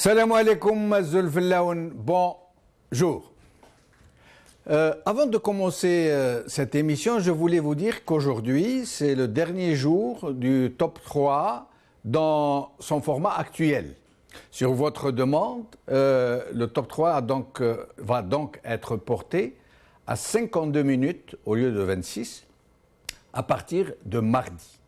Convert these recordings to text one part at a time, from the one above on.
Salam alaikum, Zulfillaoun, bonjour. Avant de commencer cette émission, je voulais vous dire qu'aujourd'hui, c'est le dernier jour du top 3 dans son format actuel. Sur votre demande, le top 3 va donc être porté à 52 minutes au lieu de 26 à partir de mardi.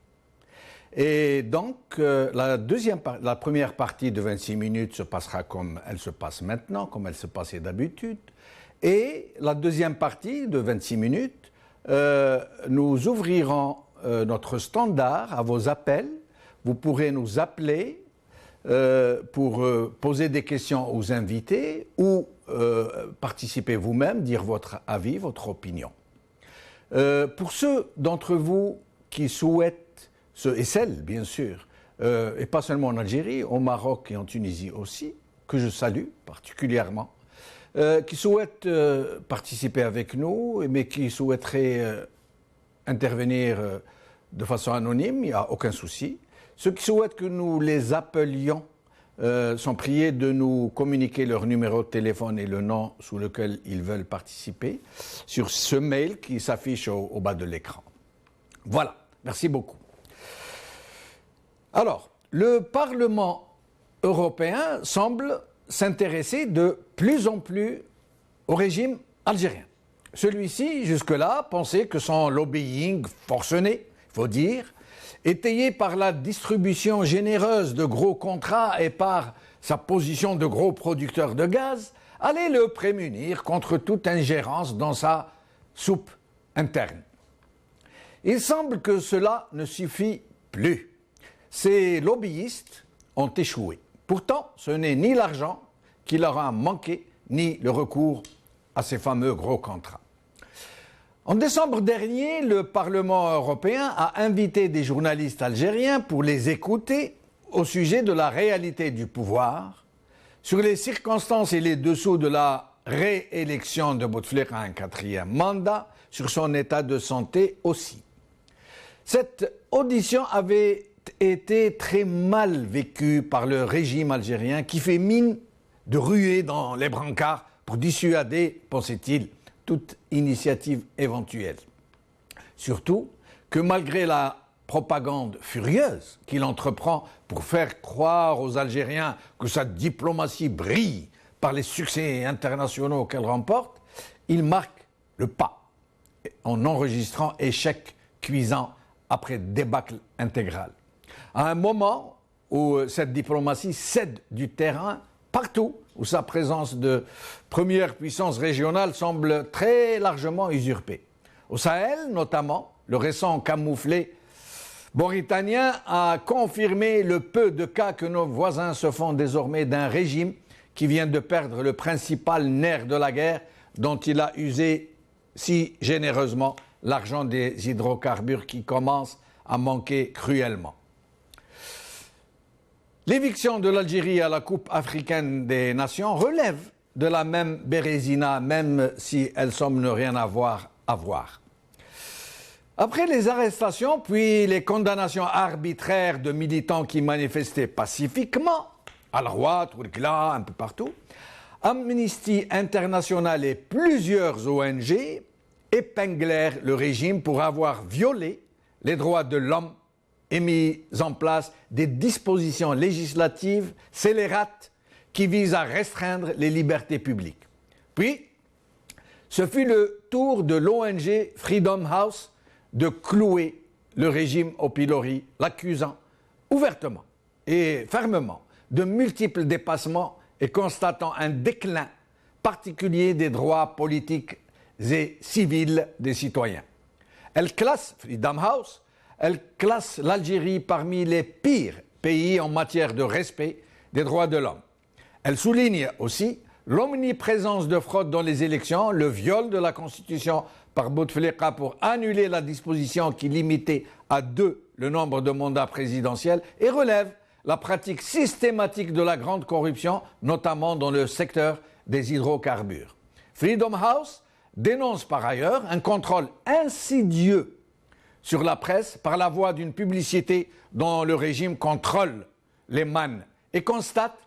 Et donc, la première partie de 26 minutes se passera comme elle se passe maintenant, comme elle se passait d'habitude. Et la deuxième partie de 26 minutes, nous ouvrirons notre standard à vos appels. Vous pourrez nous appeler pour poser des questions aux invités ou participer vous-même, dire votre avis, votre opinion. Pour ceux d'entre vous qui souhaitent, et celles bien sûr, et pas seulement en Algérie, au Maroc et en Tunisie aussi, que je salue particulièrement, qui souhaitent participer avec nous, mais qui souhaiteraient intervenir de façon anonyme, il n'y a aucun souci. Ceux qui souhaitent que nous les appelions sont priés de nous communiquer leur numéro de téléphone et le nom sous lequel ils veulent participer sur ce mail qui s'affiche au bas de l'écran. Voilà, merci beaucoup. Alors, le Parlement européen semble s'intéresser de plus en plus au régime algérien. Celui-ci, jusque-là, pensait que son lobbying forcené, il faut dire, étayé par la distribution généreuse de gros contrats et par sa position de gros producteur de gaz, allait le prémunir contre toute ingérence dans sa soupe interne. Il semble que cela ne suffit plus. Ces lobbyistes ont échoué. Pourtant, ce n'est ni l'argent qui leur a manqué, ni le recours à ces fameux gros contrats. En décembre dernier, le Parlement européen a invité des journalistes algériens pour les écouter au sujet de la réalité du pouvoir, sur les circonstances et les dessous de la réélection de Bouteflika à un 4e mandat, sur son état de santé aussi. Cette audition avait été très mal vécue par le régime algérien qui fait mine de ruer dans les brancards pour dissuader, pensait-il, toute initiative éventuelle. Surtout que malgré la propagande furieuse qu'il entreprend pour faire croire aux Algériens que sa diplomatie brille par les succès internationaux qu'elle remporte, il marque le pas en enregistrant échec cuisant après débâcle intégral. À un moment où cette diplomatie cède du terrain partout où sa présence de première puissance régionale semble très largement usurpée. Au Sahel, notamment, le récent camouflet mauritanien a confirmé le peu de cas que nos voisins se font désormais d'un régime qui vient de perdre le principal nerf de la guerre dont il a usé si généreusement l'argent des hydrocarbures qui commence à manquer cruellement. L'éviction de l'Algérie à la Coupe africaine des Nations relève de la même bérésina, même si elle semble ne rien avoir à voir. Après les arrestations, puis les condamnations arbitraires de militants qui manifestaient pacifiquement, à la Roi, Tourkla, un peu partout, Amnesty International et plusieurs ONG épinglèrent le régime pour avoir violé les droits de l'homme et mis en place des dispositions législatives scélérates qui visent à restreindre les libertés publiques. Puis, ce fut le tour de l'ONG Freedom House de clouer le régime au pilori, l'accusant ouvertement et fermement de multiples dépassements et constatant un déclin particulier des droits politiques et civils des citoyens. Elle classe Freedom House. Elle classe l'Algérie parmi les pires pays en matière de respect des droits de l'homme. Elle souligne aussi l'omniprésence de fraude dans les élections, le viol de la Constitution par Bouteflika pour annuler la disposition qui limitait à 2 le nombre de mandats présidentiels et relève la pratique systématique de la grande corruption, notamment dans le secteur des hydrocarbures. Freedom House dénonce par ailleurs un contrôle insidieux sur la presse par la voie d'une publicité dont le régime contrôle les mannes et constate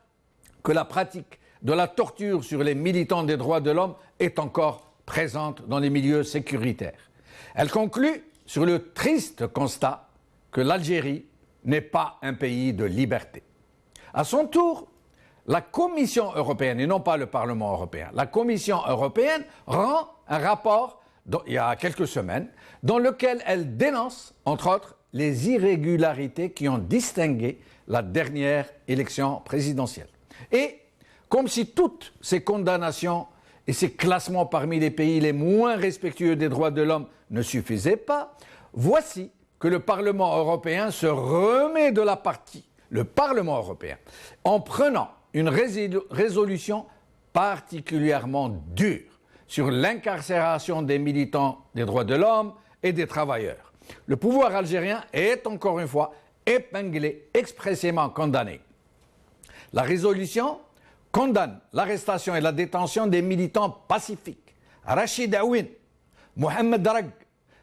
que la pratique de la torture sur les militants des droits de l'homme est encore présente dans les milieux sécuritaires. Elle conclut sur le triste constat que l'Algérie n'est pas un pays de liberté. À son tour, la Commission européenne, et non pas le Parlement européen, la Commission européenne rend un rapport il y a quelques semaines dans lequel elle dénonce, entre autres, les irrégularités qui ont distingué la dernière élection présidentielle. Et comme si toutes ces condamnations et ces classements parmi les pays les moins respectueux des droits de l'homme ne suffisaient pas, voici que le Parlement européen se remet de la partie, le Parlement européen, en prenant une résolution particulièrement dure sur l'incarcération des militants des droits de l'homme et des travailleurs. Le pouvoir algérien est encore une fois épinglé, expressément condamné. La résolution condamne l'arrestation et la détention des militants pacifiques. Rachid Aouin, Mohamed Rag,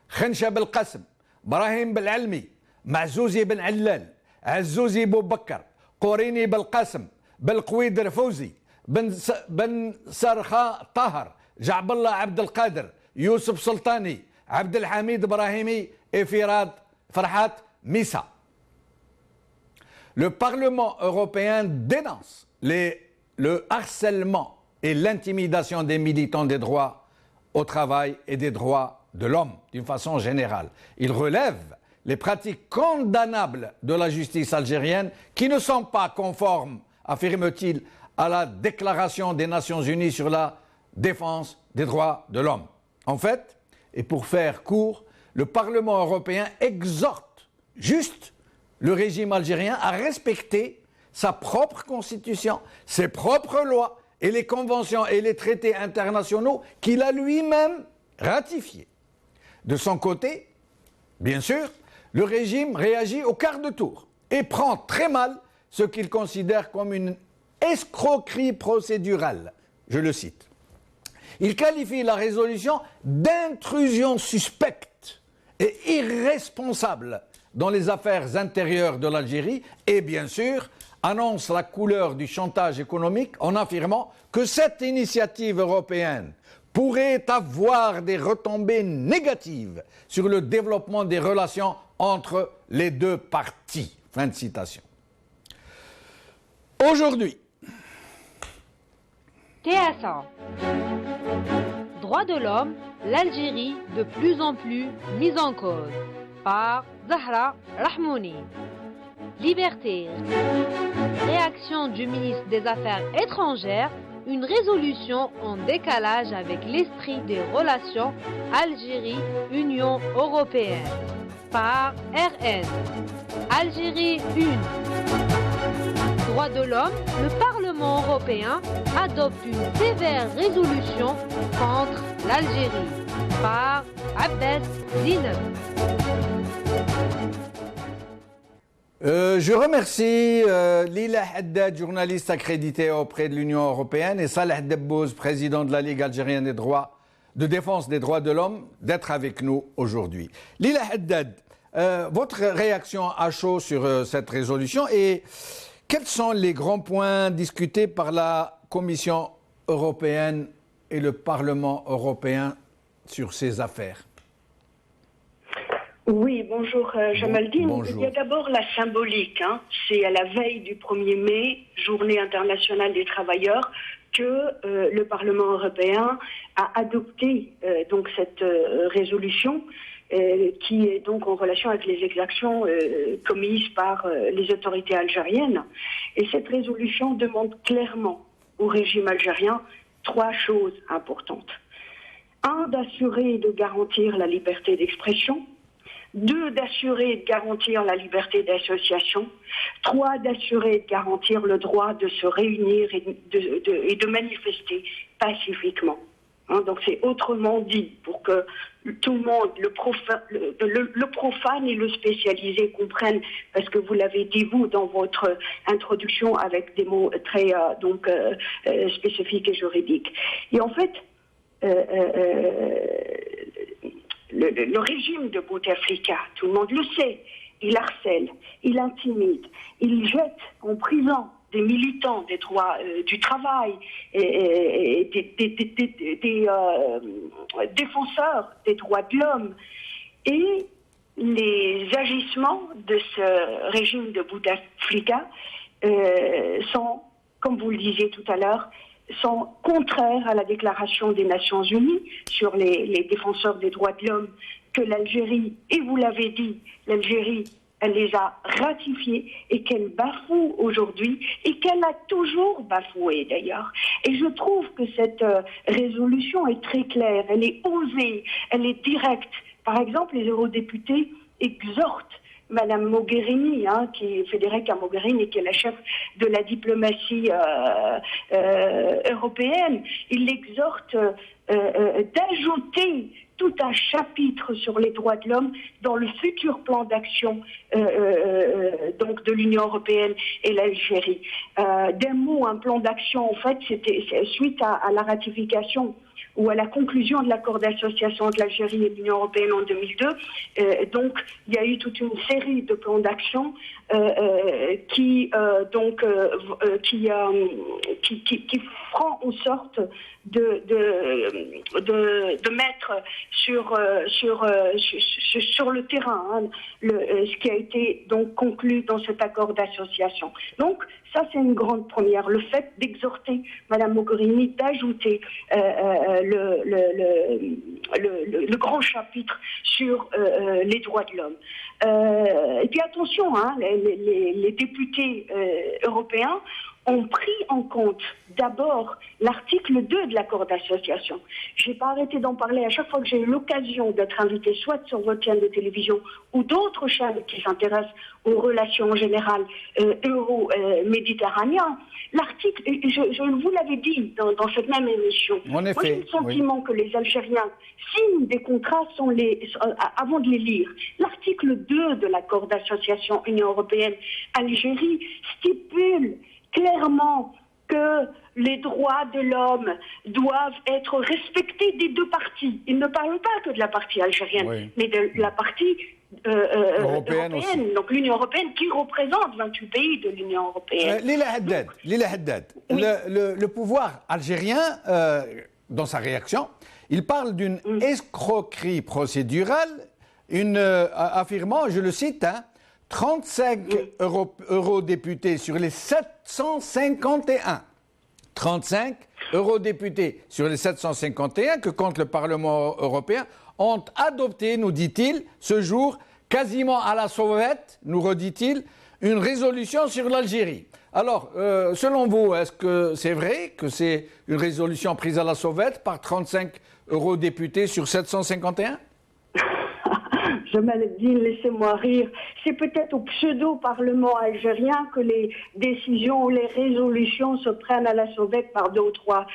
Khencha Belqasem, Brahim Belalmi, Mazouzi Ben Allal, Azouzi Boubakar, Kourini Belqasem, Belqouid Rfouzi, Ben Sarkha Tahar, Ja'ballah Abdel Qadir, Youssef Sultani, Abdel Hamid Brahimi et Farhat Missa. Le Parlement européen dénonce le harcèlement et l'intimidation des militants des droits au travail et des droits de l'homme d'une façon générale. Il relève les pratiques condamnables de la justice algérienne qui ne sont pas conformes, affirme-t-il, à la Déclaration des Nations Unies sur la défense des droits de l'homme. En fait, et pour faire court, le Parlement européen exhorte juste le régime algérien à respecter sa propre constitution, ses propres lois et les conventions et les traités internationaux qu'il a lui-même ratifiés. De son côté, bien sûr, le régime réagit au quart de tour et prend très mal ce qu'il considère comme une escroquerie procédurale. Je le cite. Il qualifie la résolution d'intrusion suspecte et irresponsable dans les affaires intérieures de l'Algérie et, bien sûr, annonce la couleur du chantage économique en affirmant que cette initiative européenne pourrait avoir des retombées négatives sur le développement des relations entre les deux parties. Fin de citation. Aujourd'hui, TSA. Droits de l'homme, l'Algérie de plus en plus mise en cause par Zahra Rahmouni. Liberté. Réaction du ministre des Affaires étrangères, une résolution en décalage avec l'esprit des relations Algérie-Union européenne par RN. Algérie 1. Droits de l'homme, le Parlement européen adopte une sévère résolution contre l'Algérie par Abbas Zineb. Je remercie Lila Haddad, journaliste accréditée auprès de l'Union européenne, et Salah Debbouz, président de la Ligue algérienne de défense des droits de l'homme, d'être avec nous aujourd'hui. Lila Haddad, votre réaction à chaud sur cette résolution et quels sont les grands points discutés par la Commission européenne et le Parlement européen sur ces affaires? Oui, bonjour Jamaldine. Bonjour. Il y a d'abord la symbolique. C'est à la veille du 1er mai, Journée internationale des travailleurs, que le Parlement européen a adopté donc cette résolution qui est donc en relation avec les exactions commises par les autorités algériennes. Et cette résolution demande clairement au régime algérien 3 choses importantes. 1, d'assurer et de garantir la liberté d'expression. 2, d'assurer et de garantir la liberté d'association. 3, d'assurer et de garantir le droit de se réunir et de manifester pacifiquement. Donc c'est autrement dit, pour que tout le monde, le profane et le spécialisé comprennent, parce que vous l'avez dit vous dans votre introduction avec des mots très spécifiques et juridiques. Et en fait, le régime de Bouteflika, tout le monde le sait, il harcèle, il intimide, il jette en prison des militants des droits du travail et des défenseurs des droits de l'homme. Et les agissements de ce régime de Bouteflika sont, comme vous le disiez tout à l'heure, sont contraires à la déclaration des Nations Unies sur les défenseurs des droits de l'homme que l'Algérie, et vous l'avez dit, l'Algérie, elle les a ratifiés et qu'elle bafoue aujourd'hui et qu'elle a toujours bafoué d'ailleurs. Et je trouve que cette résolution est très claire, elle est osée, elle est directe. Par exemple, les eurodéputés exhortent Madame Mogherini, Federica Mogherini, qui est la chef de la diplomatie européenne, il l'exhorte d'ajouter tout un chapitre sur les droits de l'homme dans le futur plan d'action donc de l'Union européenne et l'Algérie. D'un mot, un plan d'action, en fait, c'était suite à la ratification ou à la conclusion de l'accord d'association entre l'Algérie et l'Union européenne en 2002. Donc, il y a eu toute une série de plans d'action qui feront en sorte de mettre sur le terrain ce qui a été donc conclu dans cet accord d'association. Donc, ça, c'est une grande première. Le fait d'exhorter Mme Mogherini d'ajouter le grand chapitre sur les droits de l'homme. Et puis attention, les députés européens ont pris en compte d'abord l'article 2 de l'accord d'association. Je n'ai pas arrêté d'en parler à chaque fois que j'ai eu l'occasion d'être invitée soit sur votre chaîne de télévision ou d'autres chaînes qui s'intéressent aux relations générales euro-méditerranéennes. L'article, je vous l'avais dit dans cette même émission, moi j'ai le sentiment que les Algériens signent des contrats avant de les lire. L'article 2 de l'accord d'association Union européenne-Algérie stipule clairement que les droits de l'homme doivent être respectés des deux parties. Il ne parle pas que de la partie algérienne, mais de la partie européenne, donc l'Union européenne qui représente 28 pays de l'Union européenne. Lila Haddad, oui. Le pouvoir algérien, dans sa réaction, il parle d'une escroquerie procédurale, affirmant, je le cite, 35 eurodéputés sur les 751. 35 eurodéputés sur les 751 que compte le Parlement européen ont adopté, nous dit-il, ce jour, quasiment à la sauvette, nous redit-il, une résolution sur l'Algérie. Alors, selon vous, est-ce que c'est vrai que c'est une résolution prise à la sauvette par 35 eurodéputés sur 751 ? Jamaluddin, laissez-moi rire. C'est peut-être au pseudo-parlement algérien que les décisions ou les résolutions se prennent à la sauvette par 2 ou 3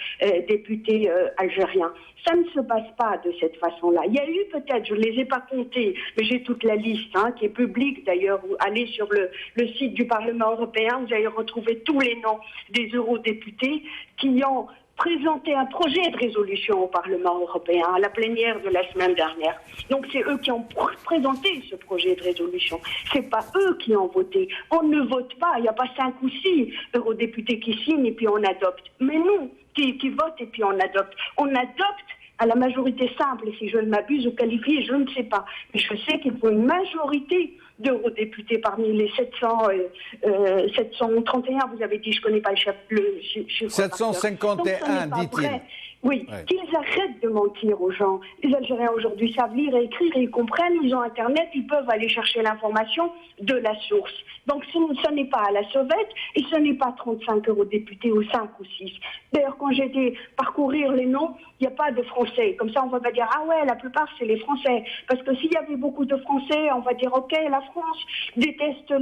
députés algériens. Ça ne se passe pas de cette façon-là. Il y a eu peut-être, je ne les ai pas comptés, mais j'ai toute la liste qui est publique d'ailleurs. Vous allez sur le site du Parlement européen, vous allez retrouver tous les noms des eurodéputés qui ont présenté un projet de résolution au Parlement européen à la plénière de la semaine dernière. Donc c'est eux qui ont présenté ce projet de résolution. C'est pas eux qui ont voté. On ne vote pas. Il n'y a pas 5 ou 6 eurodéputés qui signent et puis on adopte. Mais nous, qui votent et puis on adopte. On adopte à la majorité simple, si je ne m'abuse, ou qualifiée, je ne sais pas. Mais je sais qu'il faut une majorité d'eurodéputés parmi les 731, vous avez dit, je ne connais pas le chiffre. 751, dit-il. Oui, qu'ils arrêtent de mentir aux gens. Les Algériens aujourd'hui savent lire et écrire, ils comprennent, ils ont Internet, ils peuvent aller chercher l'information de la source. Donc ce n'est pas à la sauvette et ce n'est pas 35 eurodéputés ou 5 ou 6. D'ailleurs, quand j'ai été parcourir les noms, il n'y a pas de Français. Comme ça, on ne va pas dire « Ah ouais, la plupart, c'est les Français ». Parce que s'il y avait beaucoup de Français, on va dire « Ok, la France déteste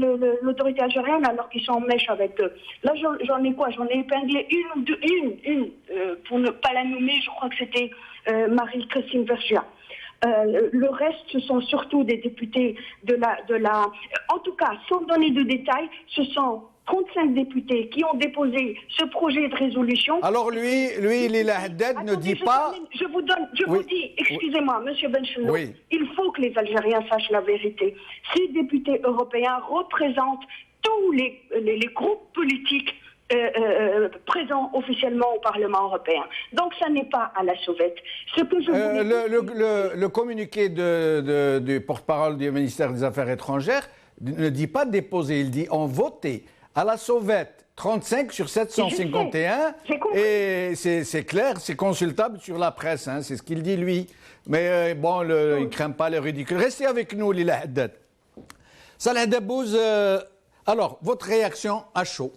l'autorité algérienne alors qu'ils sont en mèche avec eux ». Là, j'en ai quoi ? J'en ai épinglé une pour ne pas la nommer, je crois que c'était Marie-Christine Vergiat. Le reste, ce sont surtout des députés de la... En tout cas, sans donner de détails, ce sont 35 députés qui ont déposé ce projet de résolution. Alors lui Lila Haddad ne dit pas... Je vous dis, excusez-moi, Monsieur Benchenou, il faut que les Algériens sachent la vérité. Ces députés européens représentent tous les groupes politiques présent officiellement au Parlement européen. Donc ça n'est pas à la sauvette. Ce que je voulais le communiqué du porte-parole du ministère des Affaires étrangères ne dit pas déposer, il dit en voter à la sauvette 35 sur 751 et c'est clair, c'est consultable sur la presse, hein, c'est ce qu'il dit lui. Mais bon, il ne craint pas le ridicule. Restez avec nous, Lila Haddad. Salah Dabbouz, alors, votre réaction à chaud.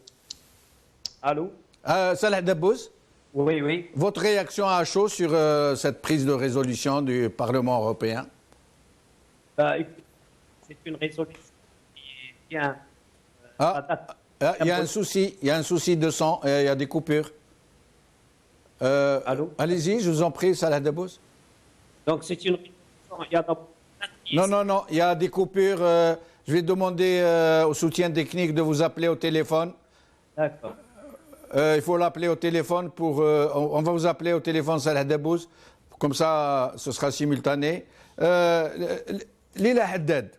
Allô Salah Dabbouz? Oui, oui. Votre réaction à chaud sur cette prise de résolution du Parlement européen? C'est une résolution qui tient il y a un souci de son, il y a des coupures. Allô? Allez-y, je vous en prie, Salah Dabbouz. Donc c'est une résolution. Non, il y a des coupures. Je vais demander au soutien technique de vous appeler au téléphone. D'accord. Il faut l'appeler au téléphone pour... on va vous appeler au téléphone, Salah Dabbouz. Comme ça, ce sera simultané. Lila Haddad,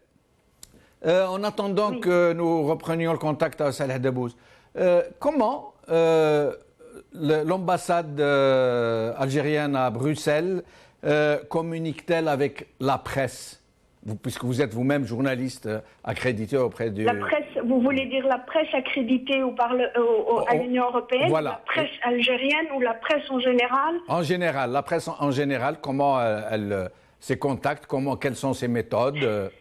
en attendant que nous reprenions le contact avec Salah Dabbouz, comment l'ambassade algérienne à Bruxelles communique-t-elle avec la presse, puisque vous êtes vous-même journaliste accrédité auprès du... La presse, vous voulez dire la presse accréditée à l'Union européenne, voilà. La presse algérienne ou la presse en général? En général, la presse en général, comment ses contacts, quelles sont ses méthodes?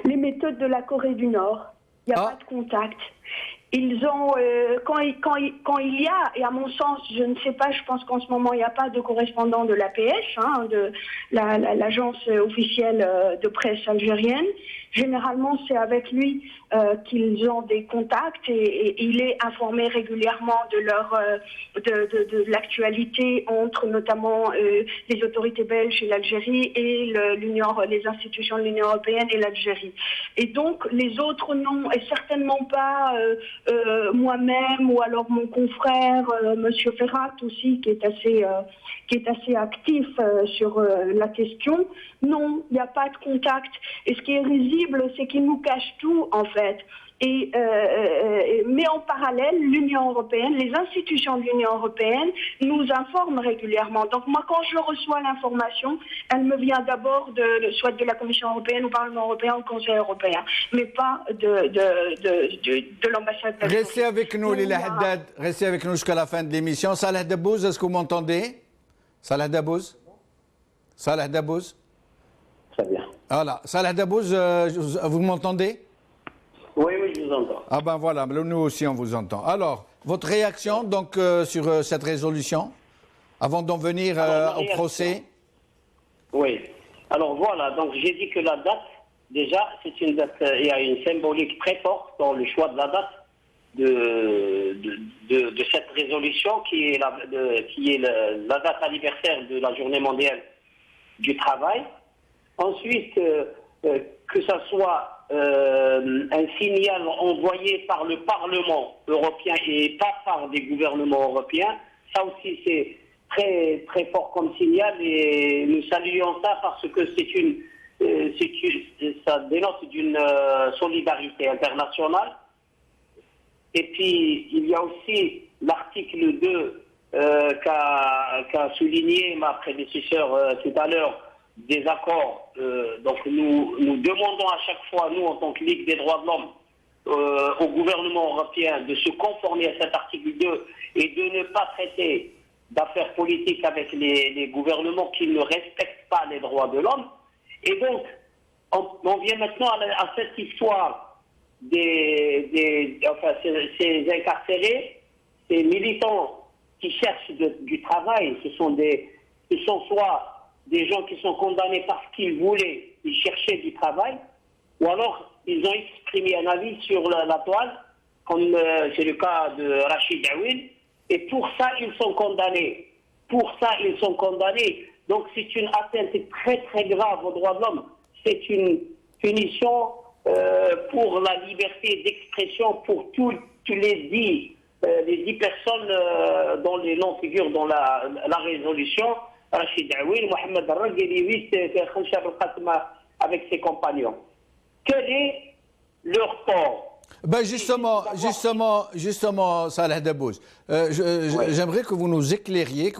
Les méthodes de la Corée du Nord. Il n'y a pas de contact. Ils ont, quand il y a, et à mon sens, je ne sais pas, je pense qu'en ce moment, il n'y a pas de correspondant de l'APS, de l'agence officielle de presse algérienne. Généralement, c'est avec lui qu'ils ont des contacts et il est informé régulièrement de l'actualité entre notamment les autorités belges et l'Algérie et les institutions de l'Union européenne et l'Algérie. Et donc, les autres non, et certainement pas moi-même ou alors mon confrère, Monsieur Ferrat aussi, qui est assez actif sur la question. Non, il n'y a pas de contact. Et ce qui est risible, c'est qu'il nous cache tout, en fait. Mais en parallèle, l'Union européenne, les institutions de l'Union européenne nous informent régulièrement. Donc moi, quand je reçois l'information, elle me vient d'abord soit de la Commission européenne, au Parlement européen, au Conseil européen, mais pas de l'ambassade. Restez avec nous, Lila Haddad. Restez avec nous jusqu'à la fin de l'émission. Salah Dabbouz, est-ce que vous m'entendez? Salah Dabbouz? Salah Dabbouz? Très bien. Voilà. Salah Dabbouz, vous m'entendez? Oui, je vous entends. Ah ben voilà, nous aussi on vous entend. Alors, votre réaction donc sur cette résolution, avant d'en venir au procès? Oui. Alors voilà, donc j'ai dit que la date, déjà, c'est une date, il y a une symbolique très forte dans le choix de la date de cette résolution qui est la date anniversaire de la Journée mondiale du travail. Ensuite, que ça soit un signal envoyé par le Parlement européen et pas par des gouvernements européens, ça aussi c'est très très fort comme signal et nous saluons ça parce que ça dénote d'une solidarité internationale. Et puis il y a aussi l'article 2 qu'a souligné ma prédécesseur tout à l'heure, des accords. Donc nous demandons à chaque fois, nous en tant que Ligue des droits de l'homme, au gouvernement européen de se conformer à cet article 2 et de ne pas traiter d'affaires politiques avec les gouvernements qui ne respectent pas les droits de l'homme. Et donc, on vient maintenant à cette histoire ces incarcérés, ces militants qui cherchent du travail. Ce sont soit des gens qui sont condamnés parce qu'ils voulaient, ils cherchaient du travail, ou alors ils ont exprimé un avis sur la toile, comme c'est le cas de Rachid Aouin, et pour ça ils sont condamnés. Donc c'est une atteinte très très grave aux droits de l'homme. C'est une punition pour la liberté d'expression pour tous les 10 personnes dont les noms figurent dans la résolution. Rachid Aouin, Mohamed Arrag et les 8 Khanchar al-Khatma avec ses compagnons. Quel est leur tort? Ben justement, Salah Dabouz, j'aimerais que vous nous éclairiez,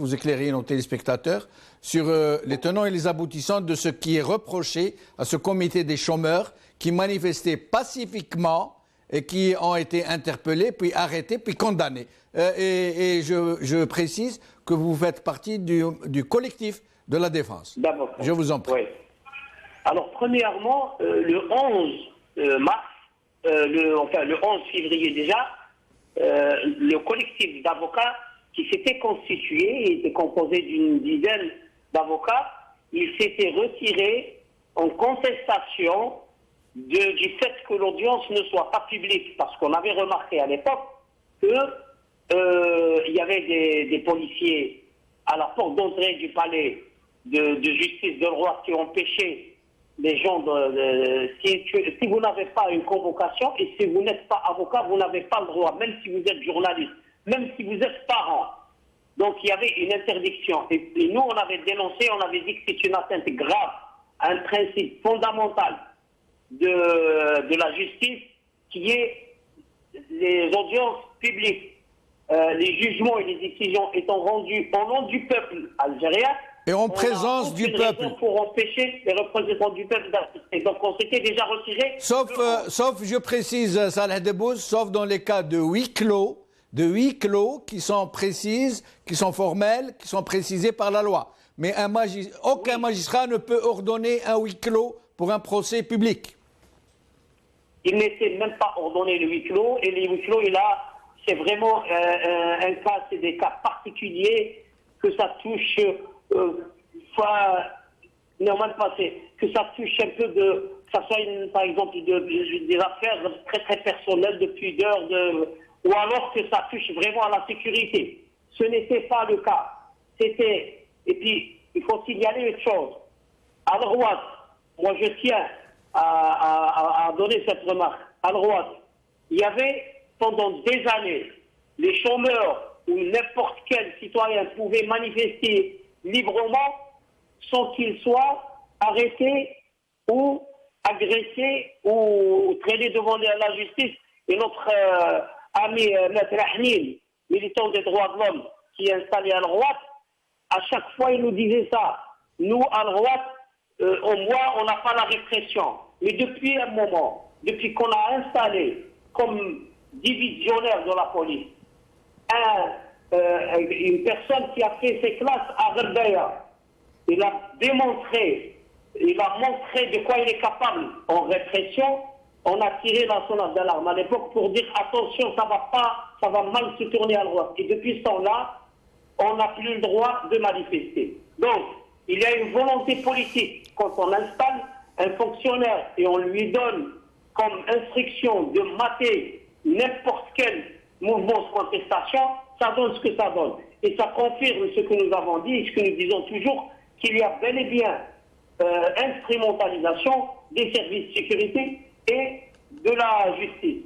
nos téléspectateurs sur les tenants et les aboutissants de ce qui est reproché à ce comité des chômeurs qui manifestait pacifiquement et qui ont été interpellés, puis arrêtés, puis condamnés. Et je précise que vous faites partie du collectif de la défense. D'abord. Je vous en prie. Oui. Alors, premièrement, le 11 mars, le 11 février déjà, le collectif d'avocats qui s'était constitué, était composé d'une dizaine d'avocats, il s'était retiré en contestation du fait que l'audience ne soit pas publique, parce qu'on avait remarqué à l'époque que il y avait des policiers à la porte d'entrée du palais de justice de roi qui empêchaient les gens si vous n'avez pas une convocation et si vous n'êtes pas avocat, vous n'avez pas le droit, même si vous êtes journaliste, même si vous êtes parent. Donc il y avait une interdiction. Et nous, on avait dénoncé, on avait dit que c'est une atteinte grave à un principe fondamental de la justice qui est les audiences publiques. Les jugements et les décisions étant rendus au nom du peuple algérien, et en présence du peuple. Pour empêcher les représentants du peuple d'assister. Donc on s'était déjà retiré. Sauf, je précise, Salah Dabouz, sauf dans les cas de huis clos qui sont précises, qui sont formelles, qui sont précisées par la loi. Mais aucun magistrat ne peut ordonner un huis clos pour un procès public. Il n'était même pas ordonné le huis clos, et les huis clos, c'est vraiment un cas, c'est des cas particuliers que ça touche. Que ça touche un peu que ça soit par exemple des affaires très très personnelles de pudeur, ou alors que ça touche vraiment à la sécurité. Ce n'était pas le cas. Et puis il faut signaler une chose. À droite, moi je tiens à donner cette remarque. À droite, il y avait pendant des années les chômeurs ou n'importe quel citoyen pouvait manifester librement sans qu'il soit arrêté ou agressé ou traîné devant la justice. Et notre ami Maître Ahnil, militant des droits de l'homme, qui est installé à droite, à chaque fois il nous disait ça. Nous, à droite, au moins, on n'a pas la répression. Mais depuis un moment, depuis qu'on a installé comme divisionnaire de la police une personne qui a fait ses classes à Gherdaya, il a démontré, il a montré de quoi il est capable en répression. On a tiré la sonnette d'alarme à l'époque pour dire attention, ça va mal se tourner à droite. Et depuis ce temps-là, on n'a plus le droit de manifester. Donc, il y a une volonté politique. Quand on installe un fonctionnaire et on lui donne comme instruction de mater n'importe quel mouvement de contestation, ça donne ce que ça donne. Et ça confirme ce que nous avons dit et ce que nous disons toujours, qu'il y a bel et bien instrumentalisation des services de sécurité et de la justice.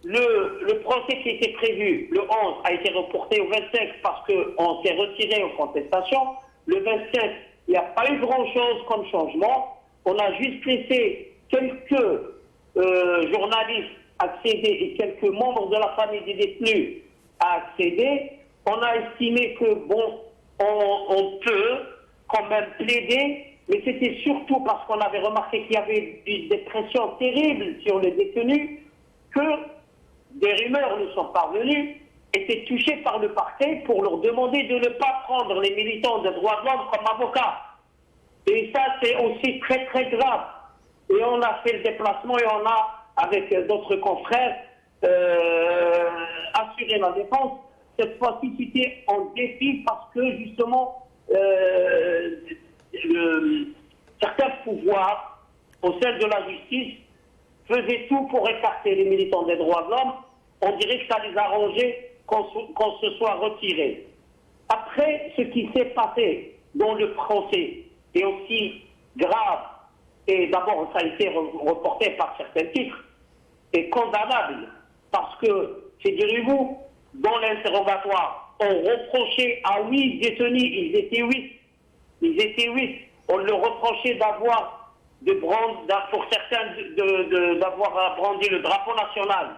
Le procès qui était prévu le 11 a été reporté au 25 parce qu'on s'est retiré aux contestations. Le 27, il n'y a pas eu grand-chose comme changement. On a juste laissé quelques journalistes accéder et quelques membres de la famille des détenus à accéder. On a estimé que, on peut quand même plaider, mais c'était surtout parce qu'on avait remarqué qu'il y avait des pressions terribles sur les détenus, que des rumeurs nous sont parvenues, étaient touchées par le parquet pour leur demander de ne pas prendre les militants des droits de l'homme comme avocats. Et ça, c'est aussi très très grave. Et on a fait le déplacement et on a, avec d'autres confrères, assuré la défense. Cette fois-ci, c'était en défi parce que justement, certains pouvoirs au sein de la justice faisaient tout pour écarter les militants des droits de l'homme. On dirait que ça les arrangeait qu'on se soit retiré. Après, ce qui s'est passé dans le procès est aussi grave, et d'abord ça a été reporté par certains titres, est condamnable, parce que, figurez-vous, dans l'interrogatoire, on reprochait à 8 détenus, ils étaient 8, on leur reprochait d'avoir pour certains d'avoir brandi le drapeau national.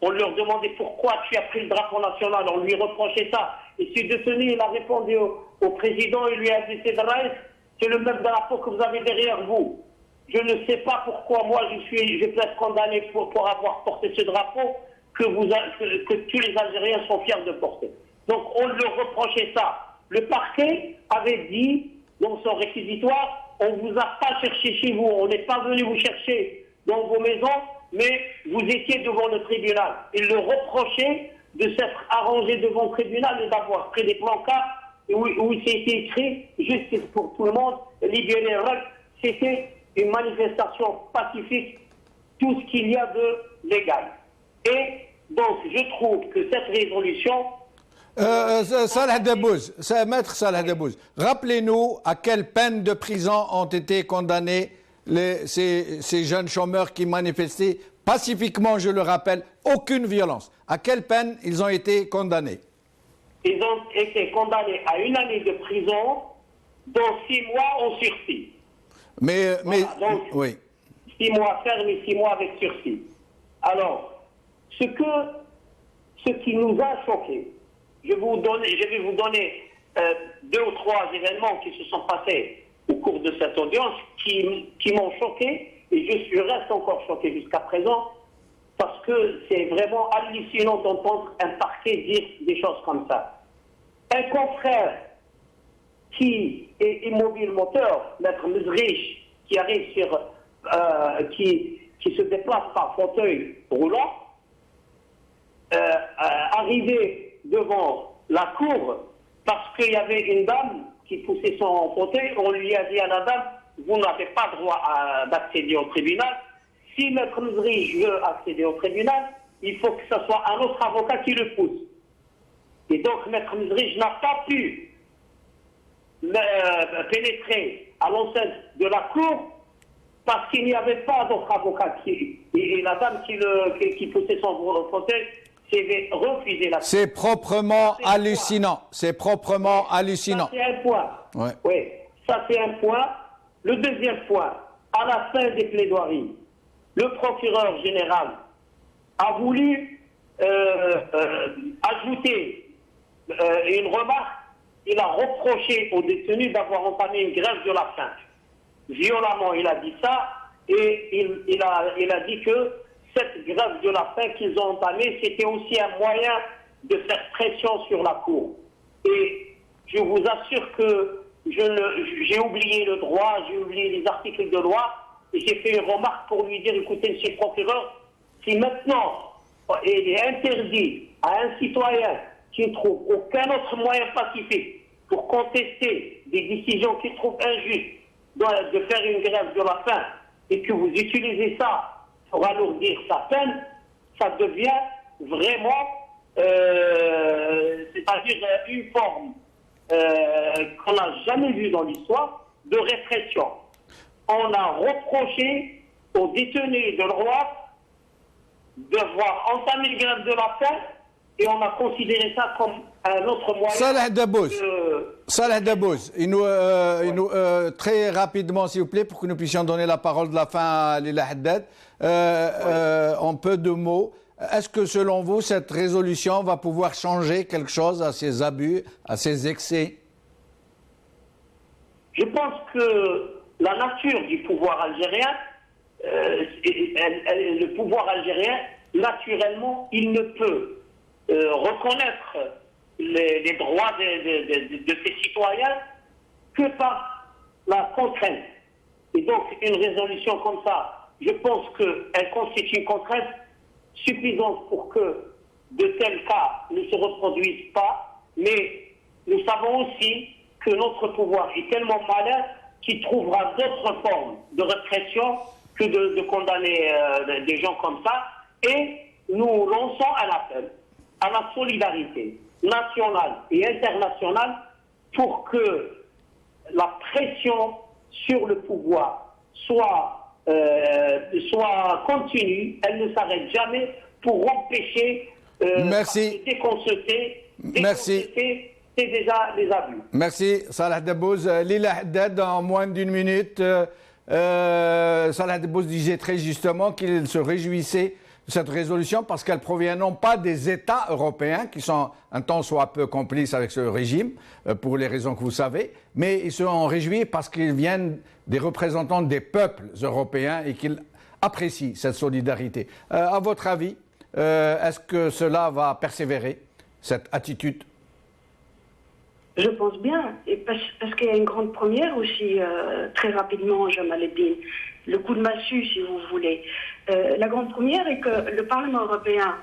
On leur demandait pourquoi tu as pris le drapeau national, on lui reprochait ça. Et ce détenu, il a répondu au président, il lui a dit c'est le même drapeau que vous avez derrière vous. Je ne sais pas pourquoi moi je peux être condamné pour avoir porté ce drapeau que tous les Algériens sont fiers de porter. Donc on leur reprochait ça. Le parquet avait dit dans son réquisitoire, on ne vous a pas cherché chez vous, on n'est pas venu vous chercher dans vos maisons, mais vous étiez devant le tribunal. Il le reprochait de s'être arrangé devant le tribunal et d'avoir pris des plancards où il s'était écrit justice pour tout le monde, libérer Raqqa. C'était une manifestation pacifique, tout ce qu'il y a de légal. Et donc je trouve que cette résolution... Salah Debbouz, maître Salah Debbouz, rappelez-nous à quelle peine de prison ont été condamnés ces jeunes chômeurs qui manifestaient pacifiquement, je le rappelle, aucune violence. À quelle peine ils ont été condamnés? Ils ont été condamnés à 1 année de prison, dont 6 mois en sursis. Mais donc, oui. 6 mois ferme et 6 mois avec sursis. Alors, ce qui nous a choqués, je vais vous donner 2 ou 3 événements qui se sont passés au cours de cette audience qui m'ont choqué, et je reste encore choqué jusqu'à présent, parce que c'est vraiment hallucinant d'entendre un parquet dire des choses comme ça. Un confrère qui est immobile moteur, Maître Mezrich, qui arrive qui se déplace par fauteuil roulant, arrivé devant la cour parce qu'il y avait une dame qui poussait son fauteuil. On lui a dit à la dame, vous n'avez pas droit d'accéder au tribunal. Si Maître Mezrich veut accéder au tribunal, il faut que ce soit un autre avocat qui le pousse. Et donc Maître Mezrich n'a pas pu pénétrer à l'enceinte de la cour parce qu'il n'y avait pas d'autre avocat. Et la dame qui poussait son fauteuil s'est refusé la cour. C'est proprement hallucinant. C'est proprement hallucinant. Ça, c'est un point. Ouais. Oui, ça, c'est un point. Le deuxième point, à la fin des plaidoiries, le procureur général a voulu ajouter une remarque. Il a reproché aux détenus d'avoir entamé une grève de la faim. Violemment, il a dit ça, et il a dit que cette grève de la faim qu'ils ont entamée, c'était aussi un moyen de faire pression sur la Cour. Et je vous assure que j'ai oublié le droit, j'ai oublié les articles de loi, et j'ai fait une remarque pour lui dire, écoutez, monsieur le procureur, si maintenant il est interdit à un citoyen qui ne trouve aucun autre moyen pacifique pour contester des décisions qu'il trouve injustes de faire une grève de la faim, et que vous utilisez ça pour alourdir sa peine, ça devient vraiment, c'est-à-dire une forme qu'on n'a jamais vue dans l'histoire de répression. On a reproché aux détenus de droit devoir entamer une grève de la faim, et on a considéré ça comme un autre moyen. Salah Debbouz, très rapidement, s'il vous plaît, pour que nous puissions donner la parole de la fin à Lila Haddad, en peu de mots. Est-ce que, selon vous, cette résolution va pouvoir changer quelque chose à ces abus, à ces excès? Je pense que la nature du pouvoir algérien, le pouvoir algérien, naturellement, il ne peut reconnaître les droits de ses citoyens que par la contrainte. Et donc, une résolution comme ça, je pense qu'elle constitue une contrainte suffisante pour que de tels cas ne se reproduisent pas, mais nous savons aussi que notre pouvoir est tellement malin qu'il trouvera d'autres formes de répression que de condamner des gens comme ça, et nous lançons un appel à la solidarité nationale et internationale pour que la pression sur le pouvoir soit continue, elle ne s'arrête jamais pour empêcher dès qu'on se tait, c'est déjà des abus. Merci Salah Debbouz. Lila Haddad, en moins d'1 minute, Salah Debbouz disait très justement qu'il se réjouissait de cette résolution parce qu'elle provient non pas des États européens qui sont un tant soit peu complices avec ce régime, pour les raisons que vous savez, mais ils se sont réjouis parce qu'ils viennent des représentants des peuples européens et qu'ils apprécient cette solidarité. À votre avis, est-ce que cela va persévérer, cette attitude? Je pense bien, et parce qu'il y a une grande première aussi, très rapidement, Jamal Eddin, le coup de massue, si vous voulez. La grande première est que le Parlement européen,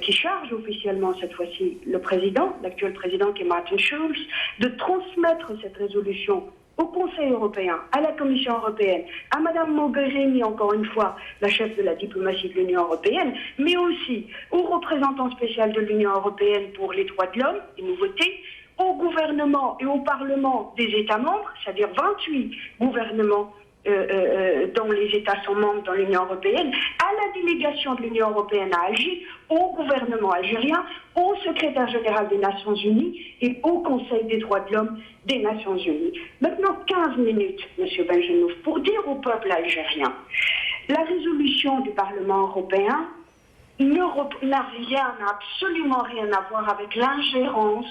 qui charge officiellement cette fois-ci le président, l'actuel président qui est Martin Schulz, de transmettre cette résolution au Conseil européen, à la Commission européenne, à Mme Mogherini, encore une fois, la chef de la diplomatie de l'Union européenne, mais aussi au représentant spécial de l'Union européenne pour les droits de l'homme, les nouveautés, au gouvernement et au Parlement des États membres, c'est-à-dire 28 gouvernements dont les États sont membres dans l'Union européenne, à la délégation de l'Union européenne à Alger, au gouvernement algérien, au secrétaire général des Nations Unies et au Conseil des droits de l'homme des Nations Unies. Maintenant, 15 minutes, M. Benjenouf, pour dire au peuple algérien, la résolution du Parlement européen n'a absolument rien à voir avec l'ingérence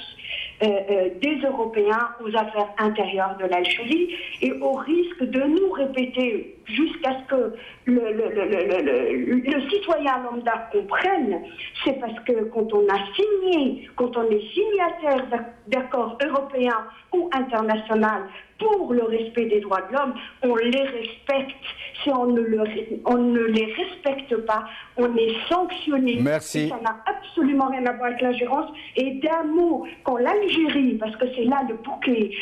des Européens aux affaires intérieures de l'Algérie, et au risque de nous répéter jusqu'à ce que le citoyen lambda comprenne, c'est parce que quand on est signataire d'accords européens ou internationaux pour le respect des droits de l'homme, on les respecte. Si on ne les respecte pas, on est sanctionné. Merci. Et ça n'a absolument rien à voir avec l'ingérence. Et d'un mot, quand l'Algérie, parce que c'est là le bouclier,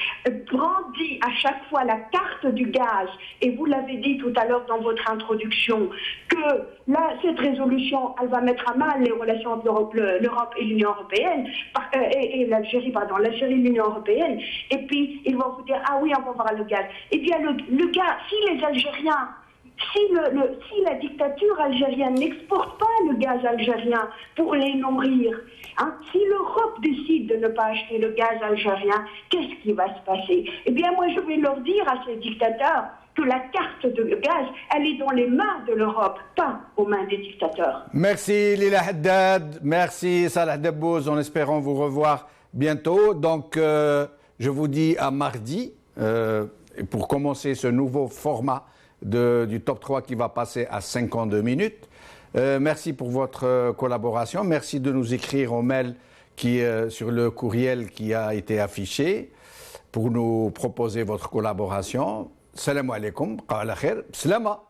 brandit à chaque fois la carte du gaz, et vous l'avez dit tout à l'heure dans votre introduction, que là, cette résolution, elle va mettre à mal les relations entre l'Europe et l'Union européenne, l'Algérie et l'Union européenne, et puis ils vont vous dire, ah oui, on va voir le gaz. Eh bien, le gaz, si les Algériens, si la dictature algérienne n'exporte pas le gaz algérien pour les nourrir, si l'Europe décide de ne pas acheter le gaz algérien, qu'est-ce qui va se passer? Eh bien, moi, je vais leur dire à ces dictateurs que la carte de gaz, elle est dans les mains de l'Europe, pas aux mains des dictateurs. Merci Lila Haddad, merci Salah Debbouz, en espérant vous revoir bientôt. Donc, je vous dis à mardi, pour commencer ce nouveau format du top 3 qui va passer à 52 minutes. Merci pour votre collaboration. Merci de nous écrire au mail sur le courriel qui a été affiché pour nous proposer votre collaboration. Salam alaikum, qala khair, salama.